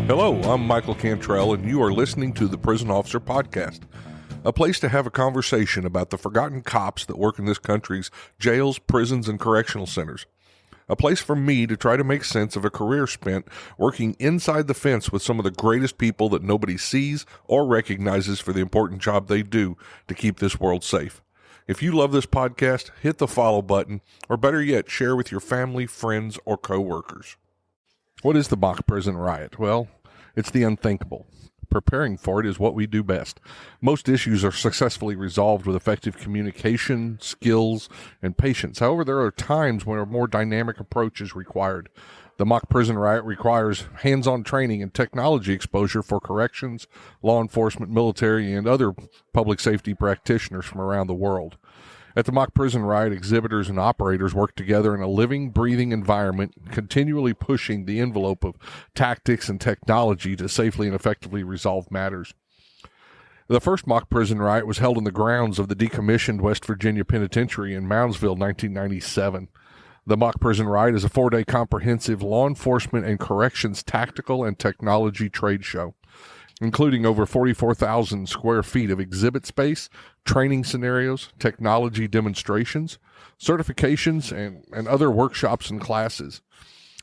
Hello, I'm Michael Cantrell, and you are listening to the Prison Officer Podcast, a place to have a conversation about the forgotten cops that work in this country's jails, prisons, and correctional centers. A place for me to try to make sense of a career spent working inside the fence with some of the greatest people that nobody sees or recognizes for the important job they do to keep this world safe. If you love this podcast, hit the follow button, or better yet, share with your family, friends, or coworkers. What is the mock prison riot? Well, it's the unthinkable. Preparing for it is what we do best. Most issues are successfully resolved with effective communication, skills, and patience. However, there are times when a more dynamic approach is required. The mock prison riot requires hands-on training and technology exposure for corrections, law enforcement, military, and other public safety practitioners from around the world. At the mock prison riot, exhibitors and operators work together in a living, breathing environment, continually pushing the envelope of tactics and technology to safely and effectively resolve matters. The first mock prison riot was held in the grounds of the decommissioned West Virginia Penatentiary in Moundsville, 1997. The mock prison riot is a 4-day comprehensive law enforcement and corrections tactical and technology trade show, including over 44,000 square feet of exhibit space, training scenarios, technology demonstrations, certifications, and other workshops and classes.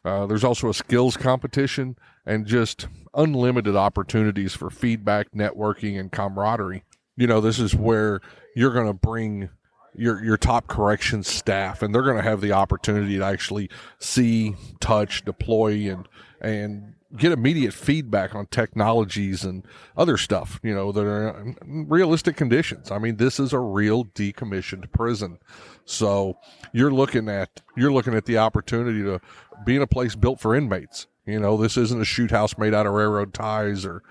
There's also a skills competition and just unlimited opportunities for feedback, networking, and camaraderie. You know, this is where you're going to bring your top corrections staff, and they're going to have the opportunity to actually see, touch, deploy, and get immediate feedback on technologies and other stuff, you know, that are in realistic conditions. I mean, this is a real decommissioned prison. So you're looking at the opportunity to be in a place built for inmates. You know, this isn't a shoot house made out of railroad ties or,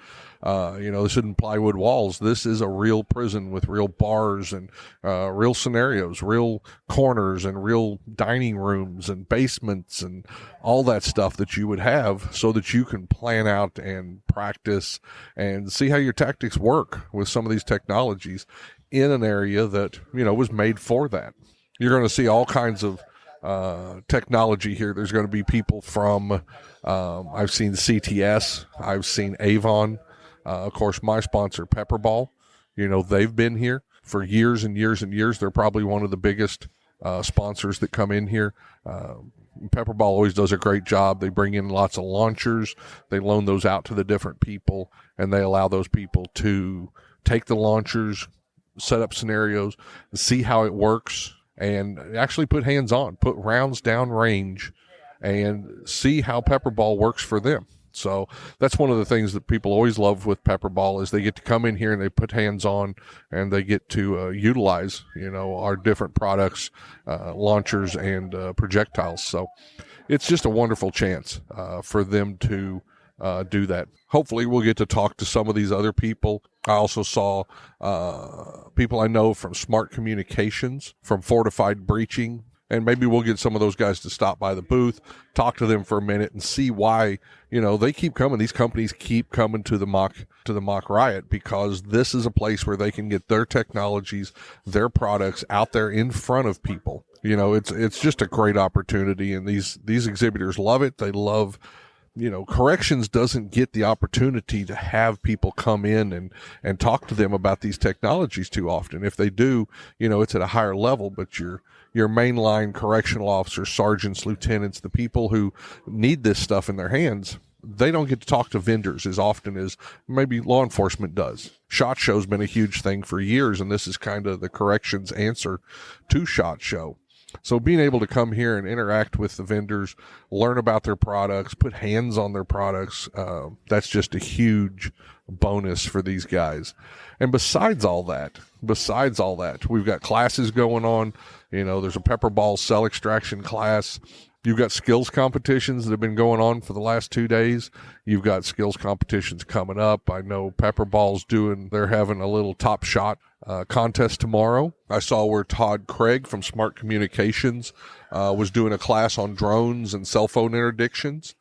this isn't plywood walls. This is a real prison with real bars and real scenarios, real corners and real dining rooms and basements and all that stuff that you would have so that you can plan out and practice and see how your tactics work with some of these technologies in an area that, you know, was made for that. You're going to see all kinds of technology here. There's going to be people from, I've seen CTS, I've seen Avon, of course, my sponsor, PepperBall. You know, they've been here for years and years and years. They're probably one of the biggest sponsors that come in here. PepperBall always does a great job. They bring in lots of launchers. They loan those out to the different people, and they allow those people to take the launchers, set up scenarios, see how it works, and actually put hands on, put rounds down range, and see how PepperBall works for them. So that's one of the things that people always love with PepperBall is they get to come in here and they put hands on and they get to utilize, you know, our different products, launchers and projectiles. So it's just a wonderful chance for them to do that. Hopefully we'll get to talk to some of these other people. I also saw people I know from Smart Communications, from Fortified Breaching, and maybe we'll get some of those guys to stop by the booth, talk to them for a minute, and see why, you know, they keep coming. These companies keep coming to the mock riot because this is a place where they can get their technologies, their products out there in front of people. You know, it's just a great opportunity, and these exhibitors love it. They love, you know, corrections doesn't get the opportunity to have people come in and talk to them about these technologies too often. If they do, you know, it's at a higher level, but your mainline correctional officers, sergeants, lieutenants, the people who need this stuff in their hands, they don't get to talk to vendors as often as maybe law enforcement does. SHOT Show's been a huge thing for years, and this is kind of the corrections answer to SHOT Show. So being able to come here and interact with the vendors, learn about their products, put hands on their products, that's just a huge bonus for these guys. And besides all that, we've got classes going on. You know, there's a PepperBall cell extraction class. You've got skills competitions that have been going on for the last 2 days. You've got skills competitions coming up. I know PepperBall's they're having a little top shot contest tomorrow. I saw where Todd Craig from Smart Communications was doing a class on drones and cell phone interdictions.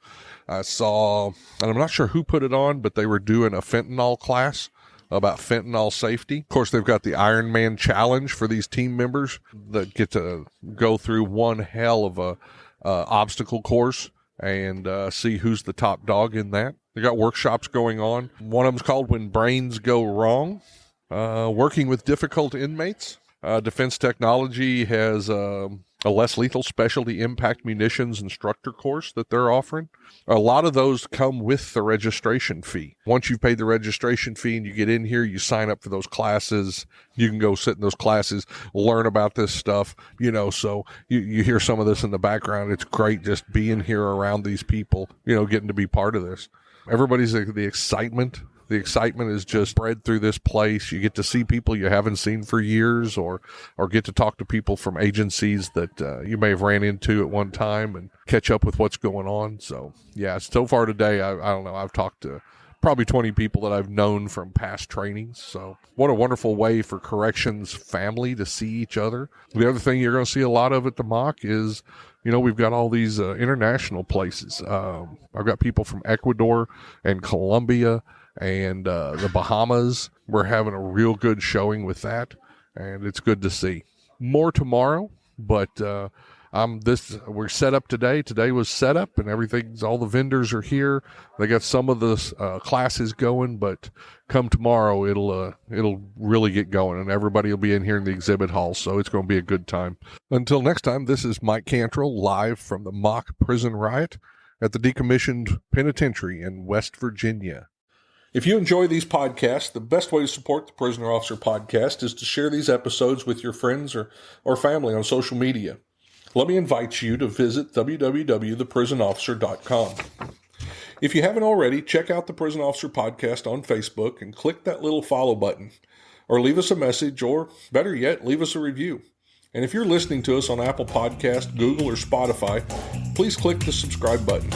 I saw, and I'm not sure who put it on, but they were doing a fentanyl class about fentanyl safety. Of course, they've got the Iron Man challenge for these team members that get to go through one hell of a obstacle course and see who's the top dog in that. They got workshops going on. One of them's called When Brains Go Wrong, working with difficult inmates. Defense Technology has a less lethal specialty impact munitions instructor course that they're offering. A lot of those come with the registration fee. Once you've paid the registration fee and you get in here, you sign up for those classes. You can go sit in those classes, learn about this stuff, so you hear some of this in the background. It's great just being here around these people, getting to be part of this. Everybody's the excitement. The excitement is just spread through this place. You get to see people you haven't seen for years or get to talk to people from agencies that you may have ran into at one time and catch up with what's going on. So, yeah, so far today, I don't know, I've talked to probably 20 people that I've known from past trainings. So what a wonderful way for corrections family to see each other. The other thing you're going to see a lot of at the MOCK is, we've got all these international places. I've got people from Ecuador and Colombia and the Bahamas. We're having a real good showing with that, and it's good to see. More tomorrow, but we're set up today. Today was set up, and all the vendors are here. They got some of the classes going, but come tomorrow, it'll really get going, and everybody will be in here in the exhibit hall, so it's going to be a good time. Until next time, this is Mike Cantrell, live from the MOCK Prison Riot at the Decommissioned Penitentiary in West Virginia. If you enjoy these podcasts, the best way to support the Prisoner Officer Podcast is to share these episodes with your friends or family on social media. Let me invite you to visit www.theprisonofficer.com. If you haven't already, check out the Prison Officer Podcast on Facebook and click that little follow button. Or leave us a message, or better yet, leave us a review. And if you're listening to us on Apple Podcast, Google, or Spotify, please click the subscribe button.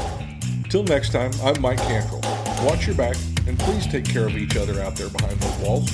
Till next time, I'm Mike Cantrell. Watch your back, and please take care of each other out there behind those walls.